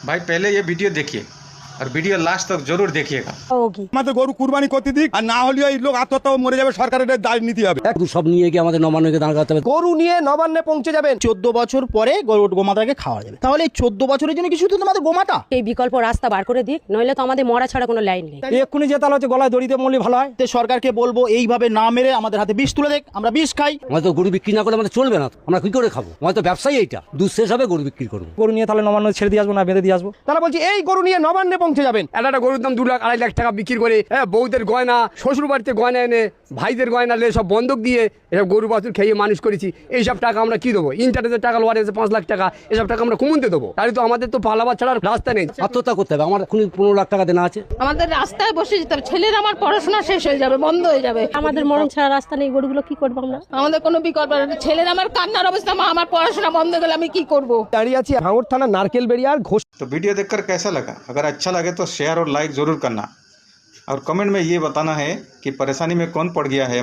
भाई पहले ये वीडियो देखिए और वीडियो लास्ट तक जरूर देखिएगा। আমাদের গরু কুরবানি করতে দিক, আর না হলে এই লোক আত্মহত্যা মরে যাবে, সরকারের দায় নিতে হবে। সব নিয়ে গিয়ে আমাদের নবান্নকে দাঁড় করাতে হবে। গরু নিয়ে নবান্নে পৌঁছে যাবেন। 14 বছর পরে গোমাতাকে খাওয়া যাবে। তাহলে এই 14 বছরের জন্য কি শুধু তোমাদের গোমাতা? এই বিকল্প রাস্তা বার করে দিক, নইলে তো আমাদের মরা ছাড়া কোনো লাইন নেই। এক্ষুনি যে তাহলে হচ্ছে গলায় দড়িতে মরলে ভালো হয়। তো সরকারকে বলবো এইভাবে না মেরে আমাদের হাতে বিষ তুলে দেখ, আমরা বিষ খাই। আমাদের তো গরু বিক্রি না করলে আমাদের চলবে না, আমরা কি করে খাবো? আমাদের তো ব্যবসায়ী এইটা, দুধ শেষ হবে গরু বিক্রি করবো। গরু নিয়ে তাহলে নবান্ন ছেড়ে দিয়ে আসবো না বেঁধে দিয়ে আসবো? তাহলে বলছি এই গরু নিয়ে নবান্নে পৌঁছে যাবেন। একটা গরুর দাম 2 লাখ 2.5 লাখ টাকা বিক্রি করে, বউদের গয়না, শ্বশুর বাড়িতে গয়না এনে, ভাইদের গয়না নিয়ে সব বন্ধক দিয়ে এসব গরু বাছুর খেয়ে মানুষ করেছি। এইসব টাকা আমরা কি দেবো? ইন্টারনেটের টাকা লোয়ার এসে 5 লাখ টাকা, এসব টাকা আমরা কমতে দেবো? তাহলে তো আমাদের তো পালাবার ছাড়ার রাস্তা নেই। আত্মহত্যা করতে হবে। আমার এখন 15 লাখ টাকা দেনা আছে। আমাদের রাস্তায় বসে যেতে হবে। ছেলের আমার পড়াশোনা শেষ হয়ে যাবে, বন্ধ হয়ে যাবে। আমাদের মরণ ছাড়া রাস্তা নেই, গরুগুলো কি করবো আমরা? আমাদের কোনো বিকল্প নেই। ছেলের আমার কান্নার অবস্থা, মা আমার পড়াশোনা বন্ধ হয়ে গেলে আমি কি করব? দাঁড়িয়ে আছি ভাঙড় থানা নারকেল বেরিয়ার ঘোষ। तो वीडियो देखकर कैसा लगा? अगर अच्छा लगे तो शेयर और लाइक ज़रूर करना और कमेंट में ये बताना है कि परेशानी में कौन पड़ गया है।